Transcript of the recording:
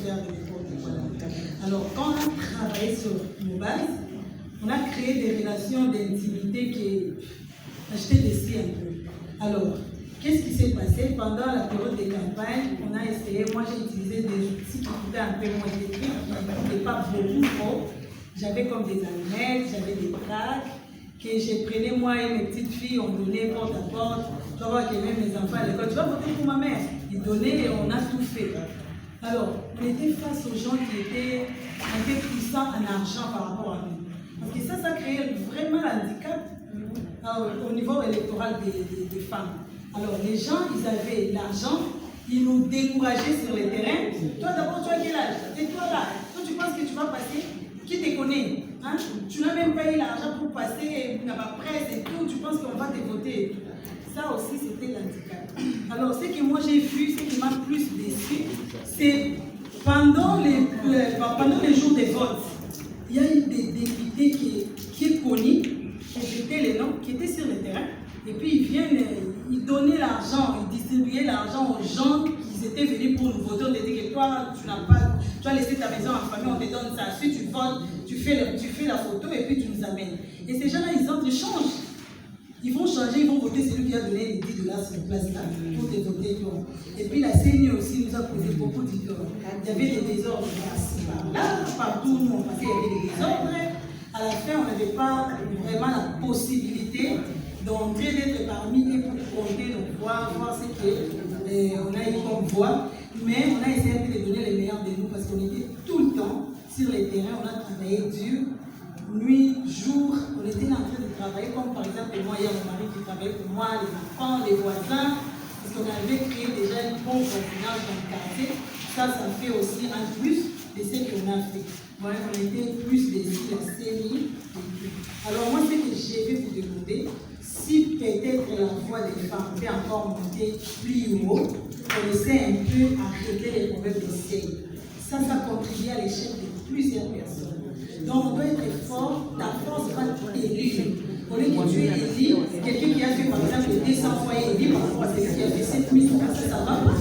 faire de n'importe quoi. Alors, quand on a travaillé sur nos bases, on a créé des relations d'intimité qui j'étais déçue un peu. Alors, qu'est-ce qui s'est passé pendant la période de campagne? On a essayé, moi j'ai utilisé des outils qui coûtaient un peu moins d'écrire, qui ne coûtaient pas beaucoup trop. J'avais comme des allumettes, j'avais des tracts, que je prenais moi et mes petites filles, on donnait porte à porte. Tu vas voir que même mes enfants à l'école, tu vas voter pour ma mère. Ils donnaient et on a tout fait. Alors, on était face aux gens qui étaient un peu puissants en argent par rapport à nous. Parce que ça créait vraiment l'handicap au niveau électoral des femmes. Alors, les gens, ils avaient l'argent, ils nous décourageaient sur le terrain. Toi, d'abord, tu as quel âge? Et toi, là, toi, tu penses que tu vas passer? Qui te connaît? Hein? Tu n'as même pas eu l'argent pour passer, dans la presse et tout, tu penses qu'on va te voter. Ça aussi, c'était l'handicap. Alors, ce que moi j'ai vu, ce qui m'a plus déçu, c'est pendant les jours des votes, il y a eu des députés qui est connu, qui étaient les noms, qui étaient sur le terrain, et puis ils viennent, ils donnaient l'argent, ils distribuaient l'argent aux gens qui étaient venus pour nous voter. On disait que toi, tu as laissé ta maison en famille, on te donne ça, ensuite tu votes, tu fais la photo et puis tu nous amènes. Et ces gens-là, ils changent. Ils vont changer, ils vont voter celui qui a donné les 10 $ sur place là, pour te voter. Et puis la CNI aussi nous a posé beaucoup de questions. Il y avait des désordres par-là, partout où on passait, il y avait des désordres. À la fin, on n'avait pas vraiment la possibilité d'entrer, d'être parmi et pour compter nos voix, voir ce qu'on a eu comme voix. Mais on a essayé de donner les meilleurs de nous parce qu'on était tout le temps sur les terrains, on a travaillé dur. Nuit, jour, on était en train de travailler, comme par exemple moi, il y a mon mari qui travaillait pour moi, les enfants, les voisins, parce qu'on avait créé déjà une bonne confiance dans le quartier. Ça fait aussi un plus de ce qu'on a fait. Ouais, on était plus déçus, la série. Alors moi, ce que je vais vous demander, si peut-être la voix des femmes peut encore monter plus haut, on essaie un peu à régler les problèmes de série. Ça contribue à l'échec de plusieurs personnes. Donc, on doit être fort, ta force va t'élire. Au lieu que tu es élu, quelqu'un qui a fait par exemple 200 fois élu par rapport à celui qui a fait 7000 personnes, ça va pas.